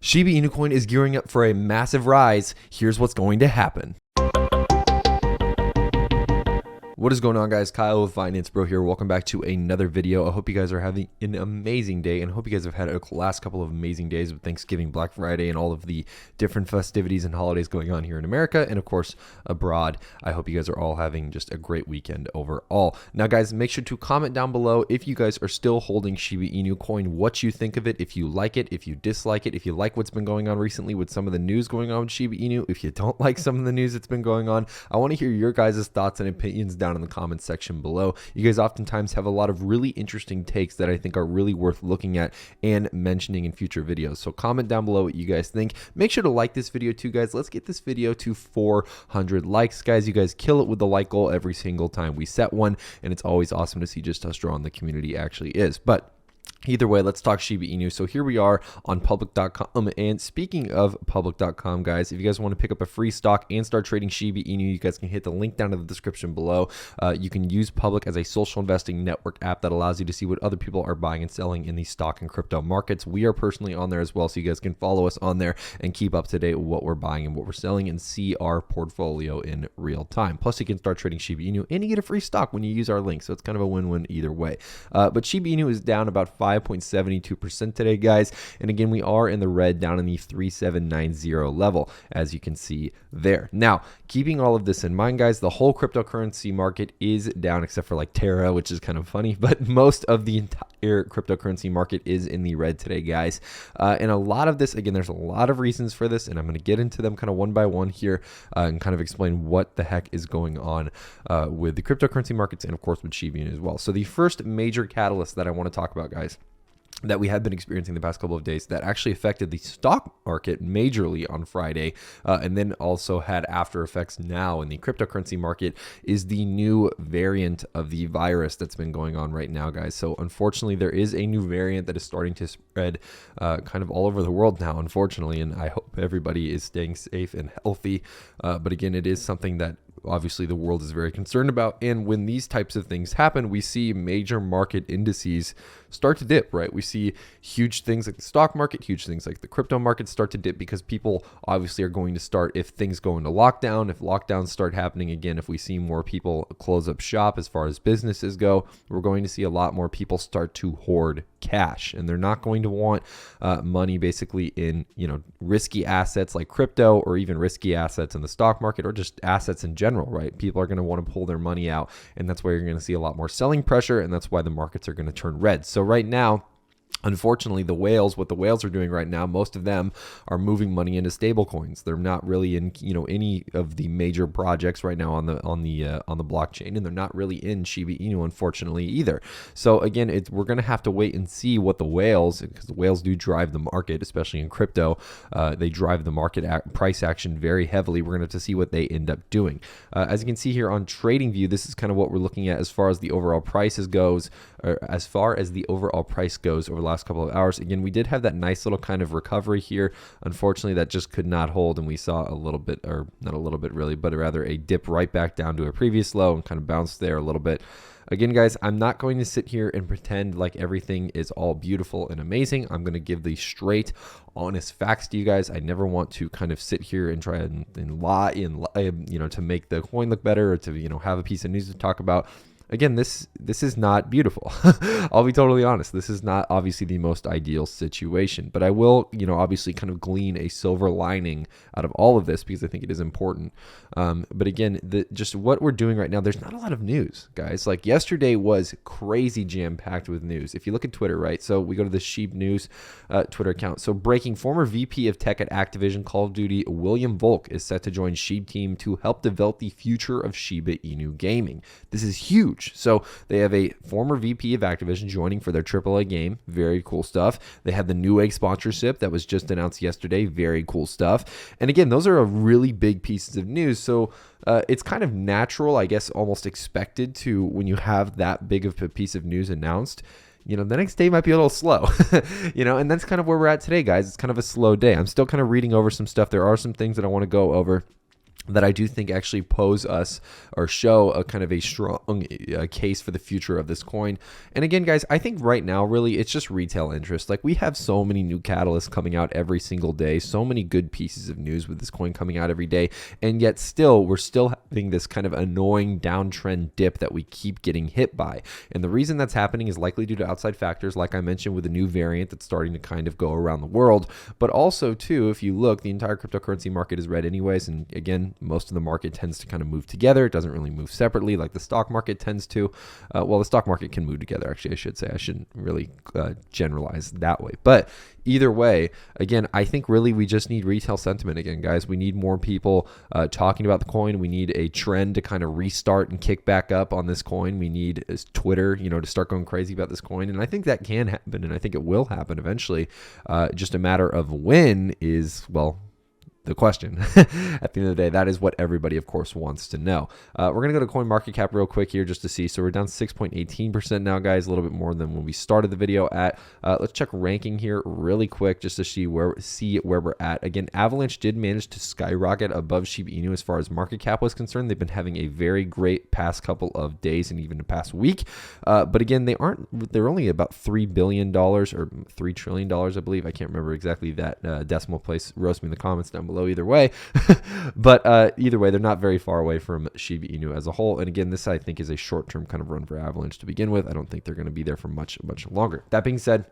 Shiba Inu Coin is gearing up for a massive rise. Here's what's going to happen. What is going on, guys? Kyle with Finance Bro here. Welcome back to another video. I hope you guys are having an amazing day, and hope you guys have had a last couple of amazing days with Thanksgiving, Black Friday, and all of the different festivities and holidays going on here in America and of course abroad. I hope you guys are all having just a great weekend overall. Now, guys, make sure to comment down below if you guys are still holding Shiba Inu Coin, what you think of it, if you like it, if you dislike it, if you like what's been going on recently with some of the news going on with Shiba Inu, if you don't like some of the news that's been going on. I want to hear your guys' thoughts and opinions down in the comments section below. You guys oftentimes have a lot of really interesting takes that I think are really worth looking at and mentioning in future videos. So comment down below what you guys think. Make sure to like this video too, guys. Let's get this video to 400 likes, guys. You guys kill it with the like goal every single time we set one, and it's always awesome to see just how strong the community actually is. But either way, let's talk Shiba Inu. So here we are on public.com. And speaking of public.com, guys, if you guys want to pick up a free stock and start trading Shiba Inu, you guys can hit the link down in the description below. You can use Public as a social investing network app that allows you to see what other people are buying and selling in the stock and crypto markets. We are personally on there as well, so you guys can follow us on there and keep up to date with what we're buying and what we're selling and see our portfolio in real time. Plus, you can start trading Shiba Inu and you get a free stock when you use our link. So it's kind of a win-win either way. But Shiba Inu is down about 5.72% today, guys, and again, we are in the red, down in the 3790 level, as you can see there. Now, keeping all of this in mind, guys, the whole cryptocurrency market is down except for like Terra, which is kind of funny, but most of the entire cryptocurrency market is in the red today, guys. And a lot of this, again, there's a lot of reasons for this, and I'm going to get into them kind of one by one here and kind of explain what the heck is going on with the cryptocurrency markets and of course with Shiba Inu as well. So the first major catalyst that I want to talk about, guys, that we have been experiencing the past couple of days that actually affected the stock market majorly on Friday, and then also had after effects now in the cryptocurrency market, is the new variant of the virus that's been going on right now, guys. So unfortunately, there is a new variant that is starting to spread kind of all over the world now, unfortunately, and I hope everybody is staying safe and healthy. But again, it is something that obviously the world is very concerned about, and when these types of things happen, we see major market indices start to dip, right? We see huge things like the stock market, huge things like the crypto market start to dip because people obviously are going to start, if things go into lockdown, if lockdowns start happening again, if we see more people close up shop as far as businesses go, we're going to see a lot more people start to hoard cash, and they're not going to want money basically in, you know, risky assets like crypto, or even risky assets in the stock market, or just assets in general, right? People are going to want to pull their money out, and that's why you're going to see a lot more selling pressure, and that's why the markets are going to turn red. So right now, unfortunately, the whales, what the whales are doing right now, most of them are moving money into stable coins. They're not really in, you know, any of the major projects right now on the blockchain, and they're not really in Shiba Inu, unfortunately, either. So again, we're going to have to wait and see what the whales, because the whales do drive the market, especially in crypto. They drive the market price action very heavily. We're going to have to see what they end up doing. As you can see here on TradingView, this is kind of what we're looking at as far as the overall prices goes, or as far as the overall price goes over the last couple of hours. Again, we did have that nice little kind of recovery here. Unfortunately, that just could not hold, and we saw a little bit, or not a little bit really, but rather a dip right back down to a previous low and kind of bounced there a little bit. Again, guys, I'm not going to sit here and pretend like everything is all beautiful and amazing. I'm going to give the straight, honest facts to you guys. I never want to kind of sit here and try and lie, you know, to make the coin look better, or to, you know, have a piece of news to talk about. Again, this is not beautiful. I'll be totally honest. This is not obviously the most ideal situation, but I will, you know, obviously kind of glean a silver lining out of all of this because I think it is important. But again, just what we're doing right now, there's not a lot of news, guys. Like yesterday was crazy jam-packed with news. If you look at Twitter, right? So we go to the Shib News Twitter account. So breaking, former VP of Tech at Activision Call of Duty, William Volk, is set to join Shib team to help develop the future of Shiba Inu gaming. This is huge. So they have a former VP of Activision joining for their AAA game. Very cool stuff. They have the Newegg sponsorship that was just announced yesterday. Very cool stuff. And again, those are really big pieces of news. So it's kind of natural, I guess, almost expected to, when you have that big of a piece of news announced, you know, the next day might be a little slow, you know, and that's kind of where we're at today, guys. It's kind of a slow day. I'm still kind of reading over some stuff. There are some things that I want to go over. that I do think actually pose us or show a kind of a strong case for the future of this coin. And again, guys, I think right now, really, it's just retail interest. Like, we have so many new catalysts coming out every single day, so many good pieces of news with this coin coming out every day, and yet still, we're still having this kind of annoying downtrend dip that we keep getting hit by. And the reason that's happening is likely due to outside factors, like I mentioned, with a new variant that's starting to kind of go around the world. But also, too, if you look, the entire cryptocurrency market is red anyways, and again, most of the market tends to kind of move together. It doesn't really move separately like the stock market tends to. Well, the stock market can move together, actually, I should say. I shouldn't really generalize that way. But either way, again, I think really we just need retail sentiment again, guys. We need more people talking about the coin. We need a trend to kind of restart and kick back up on this coin. We need Twitter, to start going crazy about this coin. And I think that can happen, and I think it will happen eventually. Just a matter of when is, well, the question. At the end of the day, that is what everybody, of course, wants to know. We're going to go to CoinMarketCap real quick here just to see. So we're down 6.18% now, guys, a little bit more than when we started the video at. Let's check ranking here really quick just to see where we're at. Again, Avalanche did manage to skyrocket above Shiba Inu as far as market cap was concerned. They've been having a very great past couple of days and even the past week. But again, they're only about $3 billion or $3 trillion, I believe. I can't remember exactly that decimal place. Roast me in the comments down below either way. But either way, they're not very far away from Shiba Inu as a whole. And again, this I think is a short-term kind of run for Avalanche to begin with. I don't think they're going to be there for much longer. That being said,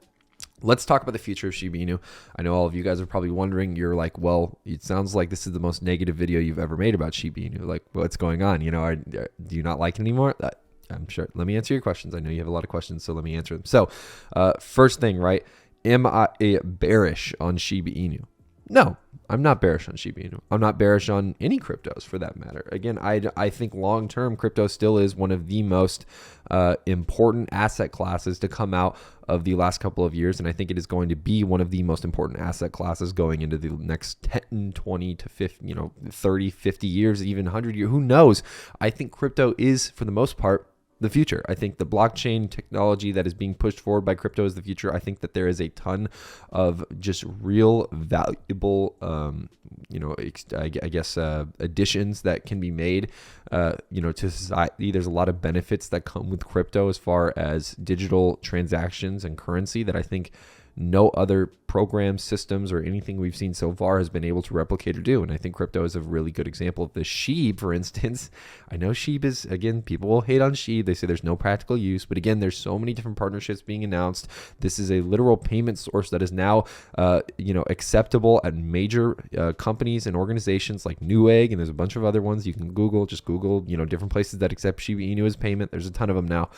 let's talk about the future of Shiba Inu. I know all of you guys are probably wondering, you're like, well, it sounds like this is the most negative video you've ever made about Shiba Inu. Like, what's going on? Do you not like it anymore? I'm sure. Let me answer your questions. I know you have a lot of questions, so let me answer them. So first thing, right? Am I bearish on Shiba Inu? No, I'm not bearish on Shiba Inu. I'm not bearish on any cryptos for that matter. Again, I think long-term crypto still is one of the most important asset classes to come out of the last couple of years. And I think it is going to be one of the most important asset classes going into the next 10, 20 to 50, 30, 50 years, even 100 years. Who knows? I think crypto is, for the most part, the future. I think the blockchain technology that is being pushed forward by crypto is the future. I think that there is a ton of just real valuable, additions that can be made, to society. There's a lot of benefits that come with crypto as far as digital transactions and currency that I think no other program, systems, or anything we've seen so far has been able to replicate or do. And I think crypto is a really good example of this. Shib, for instance, I know Shib is, again, people will hate on Shib. They say there's no practical use, but again, there's so many different partnerships being announced. This is a literal payment source that is now, acceptable at major companies and organizations like Newegg, and there's a bunch of other ones you can Google. Just Google, different places that accept Shiba Inu as payment. There's a ton of them now.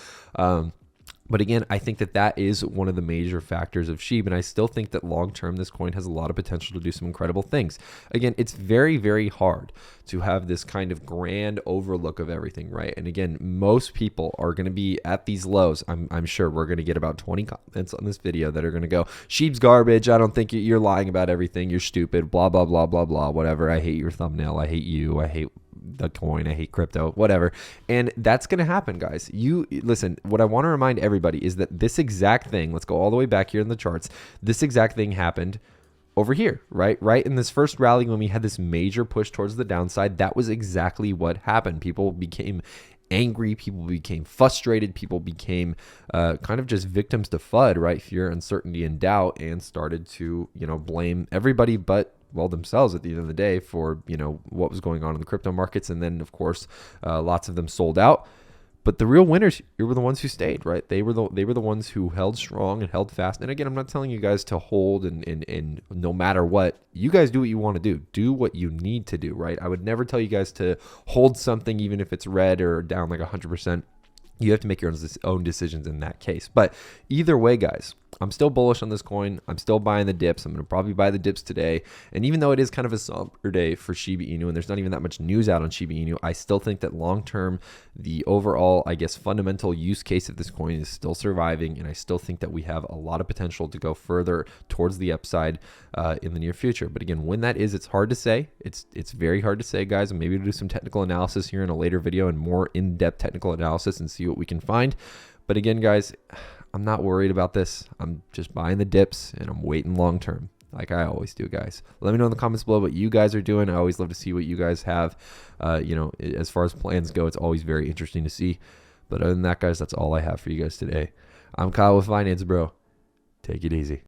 But again, I think that is one of the major factors of Shib, and I still think that long-term this coin has a lot of potential to do some incredible things. Again, it's very, very hard to have this kind of grand overlook of everything, right? And again, most people are going to be at these lows. I'm sure we're going to get about 20 comments on this video that are going to go, Shib's garbage, I don't think you're lying about everything, you're stupid, blah, blah, blah, blah, blah, whatever, I hate your thumbnail, I hate you, I hate the coin, I hate crypto, whatever. And that's going to happen, guys. Listen, what I want to remind everybody is that this exact thing, let's go all the way back here in the charts, this exact thing happened over here, right in this first rally when we had this major push towards the downside. That was exactly what happened. People became angry, people became frustrated, people became kind of just victims to FUD, right? Fear, uncertainty, and doubt, and started to, blame everybody but themselves at the end of the day for, what was going on in the crypto markets. And then, of course, lots of them sold out. But the real winners were the ones who stayed, right? They were the ones who held strong and held fast. And again, I'm not telling you guys to hold and no matter what, you guys do what you want to do. Do what you need to do, right? I would never tell you guys to hold something even if it's red or down like 100%. You have to make your own decisions in that case. But either way, guys, I'm still bullish on this coin. I'm still buying the dips. I'm going to probably buy the dips today. And even though it is kind of a somber day for Shiba Inu and there's not even that much news out on Shiba Inu, I still think that long-term, the overall, fundamental use case of this coin is still surviving. And I still think that we have a lot of potential to go further towards the upside in the near future. But again, when that is, it's hard to say. It's very hard to say, guys. And maybe we'll do some technical analysis here in a later video and more in-depth technical analysis and see what we can find. But again, guys, I'm not worried about this. I'm just buying the dips and I'm waiting long term. like I always do, guys. Let me know in the comments below what you guys are doing. I always love to see what you guys have. As far as plans go, it's always very interesting to see. But other than that, guys, that's all I have for you guys today. I'm Kyle with Finance Bro. Take it easy.